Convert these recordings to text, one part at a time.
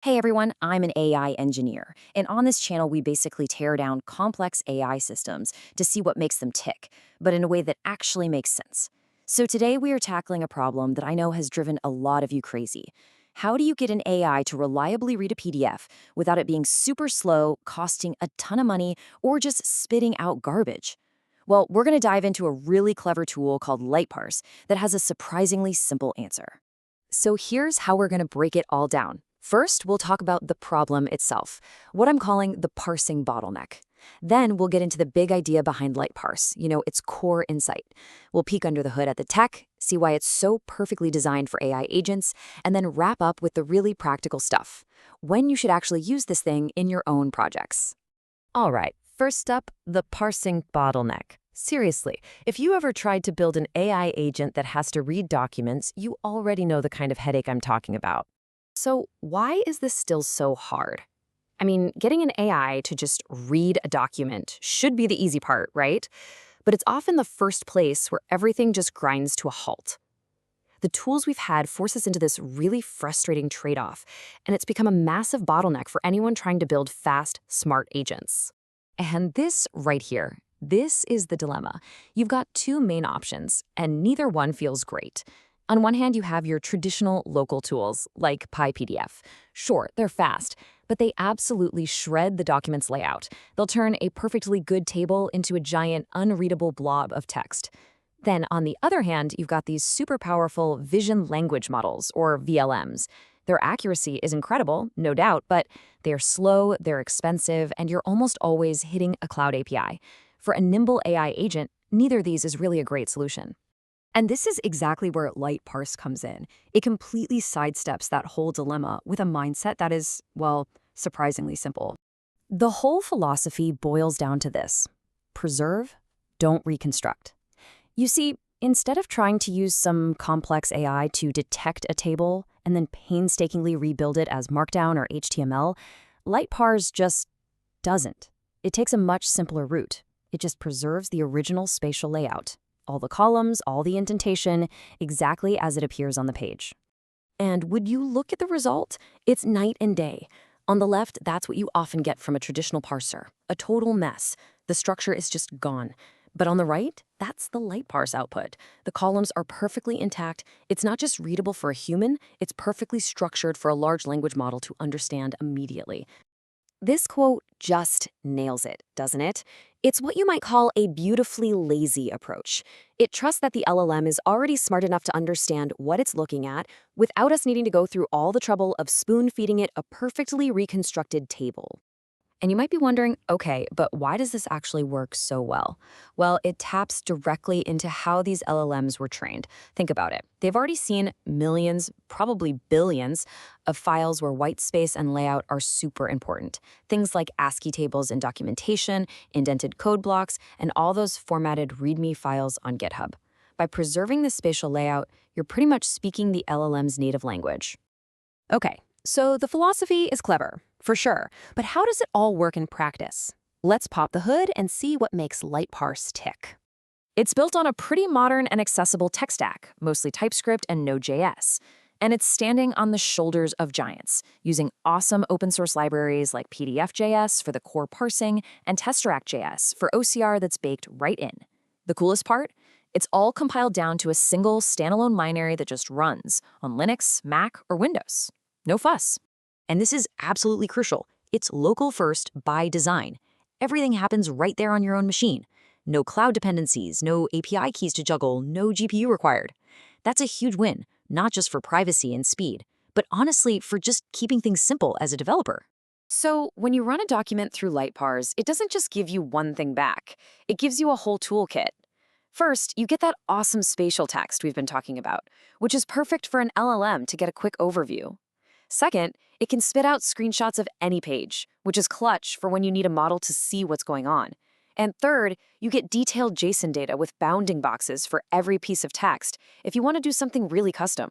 Hey everyone, I'm an AI engineer, and on this channel we basically tear down complex AI systems to see what makes them tick, but in a way that actually makes sense. So today we are tackling a problem that I know has driven a lot of you crazy. How do you get an AI to reliably read a PDF without it being super slow, costing a ton of money, or just spitting out garbage? Well, we're going to dive into a really clever tool called LiteParse that has a surprisingly simple answer. So here's how we're going to break it all down. First, we'll talk about the problem itself, what I'm calling the parsing bottleneck. Then we'll get into the big idea behind LiteParse, its core insight. We'll peek under the hood at the tech, see why it's so perfectly designed for AI agents, and then wrap up with the really practical stuff, when you should actually use this thing in your own projects. All right, first up, the parsing bottleneck. Seriously, if you ever tried to build an AI agent that has to read documents, you already know the kind of headache I'm talking about. So why is this still so hard? I mean, getting an AI to just read a document should be the easy part, right? But it's often the first place where everything just grinds to a halt. The tools we've had force us into this really frustrating trade-off, and it's become a massive bottleneck for anyone trying to build fast, smart agents. And this right here, this is the dilemma. You've got two main options, and neither one feels great. On one hand, you have your traditional local tools, like PyPDF. Sure, they're fast, but they absolutely shred the document's layout. They'll turn a perfectly good table into a giant, unreadable blob of text. Then, on the other hand, you've got these super powerful vision language models, or VLMs. Their accuracy is incredible, no doubt, but they're slow, they're expensive, and you're almost always hitting a cloud API. For a nimble AI agent, neither of these is really a great solution. And this is exactly where LiteParse comes in. It completely sidesteps that whole dilemma with a mindset that is, well, surprisingly simple. The whole philosophy boils down to this: preserve, don't reconstruct. You see, instead of trying to use some complex AI to detect a table and then painstakingly rebuild it as Markdown or HTML, LiteParse just doesn't. It takes a much simpler route. It just preserves the original spatial layout. All the columns, all the indentation, exactly as it appears on the page. And would you look at the result? It's night and day. On the left, that's what you often get from a traditional parser, a total mess. The structure is just gone. But on the right, that's the LiteParse output. The columns are perfectly intact. It's not just readable for a human, it's perfectly structured for a large language model to understand immediately. This quote just nails it, doesn't it? It's what you might call a beautifully lazy approach. It trusts that the LLM is already smart enough to understand what it's looking at without us needing to go through all the trouble of spoon-feeding it a perfectly reconstructed table. And you might be wondering, okay, but why does this actually work so well? Well, it taps directly into how these LLMs were trained. Think about it. They've already seen millions, probably billions, of files where white space and layout are super important. Things like ASCII tables in documentation, indented code blocks, and all those formatted README files on GitHub. By preserving the spatial layout, you're pretty much speaking the LLM's native language. Okay, so the philosophy is clever, for sure, but how does it all work in practice? Let's pop the hood and see what makes LiteParse tick. It's built on a pretty modern and accessible tech stack, mostly TypeScript and Node.js, and it's standing on the shoulders of giants, using awesome open-source libraries like PDF.js for the core parsing and Tesseract.js for OCR that's baked right in. The coolest part? It's all compiled down to a single standalone binary that just runs on Linux, Mac, or Windows. No fuss. And this is absolutely crucial. It's local first by design. Everything happens right there on your own machine. No cloud dependencies, no API keys to juggle, no GPU required. That's a huge win, not just for privacy and speed, but honestly for just keeping things simple as a developer. So when you run a document through LiteParse, it doesn't just give you one thing back. It gives you a whole toolkit. First, you get that awesome spatial text we've been talking about, which is perfect for an LLM to get a quick overview. Second, it can spit out screenshots of any page, which is clutch for when you need a model to see what's going on. And third, you get detailed JSON data with bounding boxes for every piece of text if you want to do something really custom.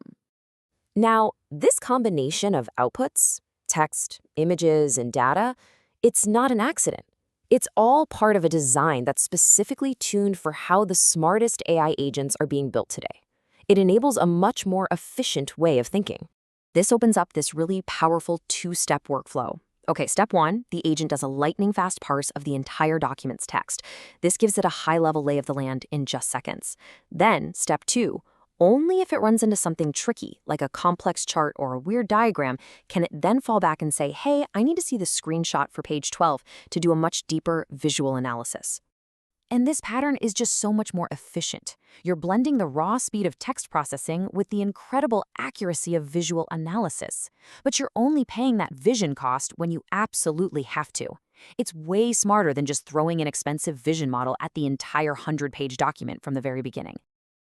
Now, this combination of outputs, text, images, and data, it's not an accident. It's all part of a design that's specifically tuned for how the smartest AI agents are being built today. It enables a much more efficient way of thinking. This opens up this really powerful two-step workflow. Okay, step one, the agent does a lightning-fast parse of the entire document's text. This gives it a high-level lay of the land in just seconds. Then, step two, only if it runs into something tricky, like a complex chart or a weird diagram, can it then fall back and say, hey, I need to see the screenshot for page 12 to do a much deeper visual analysis. And this pattern is just so much more efficient. You're blending the raw speed of text processing with the incredible accuracy of visual analysis. But you're only paying that vision cost when you absolutely have to. It's way smarter than just throwing an expensive vision model at the entire 100-page document from the very beginning.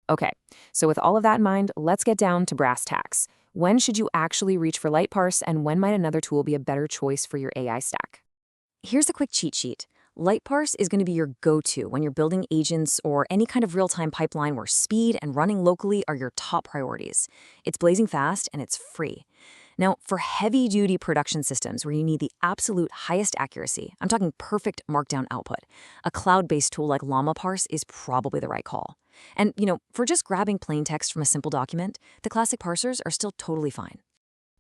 Okay, so with all of that in mind, let's get down to brass tacks. When should you actually reach for LiteParse, and when might another tool be a better choice for your AI stack? Here's a quick cheat sheet. LiteParse is going to be your go-to when you're building agents or any kind of real-time pipeline where speed and running locally are your top priorities. It's blazing fast and it's free. Now, for heavy-duty production systems where you need the absolute highest accuracy, I'm talking perfect markdown output, a cloud-based tool like LlamaParse is probably the right call. And, for just grabbing plain text from a simple document, the classic parsers are still totally fine.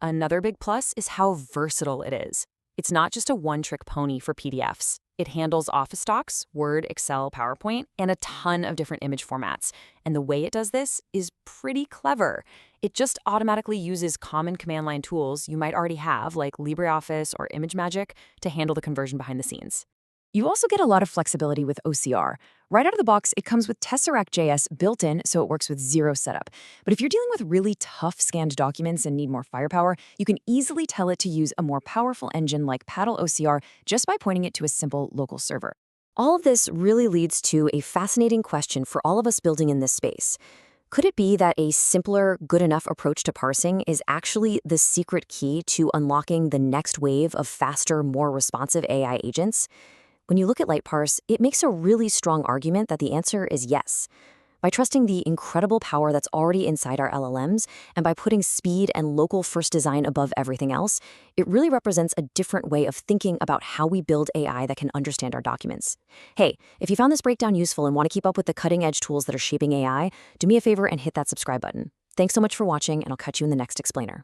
Another big plus is how versatile it is. It's not just a one-trick pony for PDFs. It handles Office docs, Word, Excel, PowerPoint, and a ton of different image formats. And the way it does this is pretty clever. It just automatically uses common command line tools you might already have, like LibreOffice or ImageMagick, to handle the conversion behind the scenes. You also get a lot of flexibility with OCR. Right out of the box, it comes with Tesseract.js built in, so it works with zero setup. But if you're dealing with really tough scanned documents and need more firepower, you can easily tell it to use a more powerful engine like Paddle OCR just by pointing it to a simple local server. All of this really leads to a fascinating question for all of us building in this space. Could it be that a simpler, good enough approach to parsing is actually the secret key to unlocking the next wave of faster, more responsive AI agents? When you look at LiteParse, it makes a really strong argument that the answer is yes. By trusting the incredible power that's already inside our LLMs, and by putting speed and local first design above everything else, it really represents a different way of thinking about how we build AI that can understand our documents. Hey, if you found this breakdown useful and want to keep up with the cutting-edge tools that are shaping AI, do me a favor and hit that subscribe button. Thanks so much for watching, and I'll catch you in the next explainer.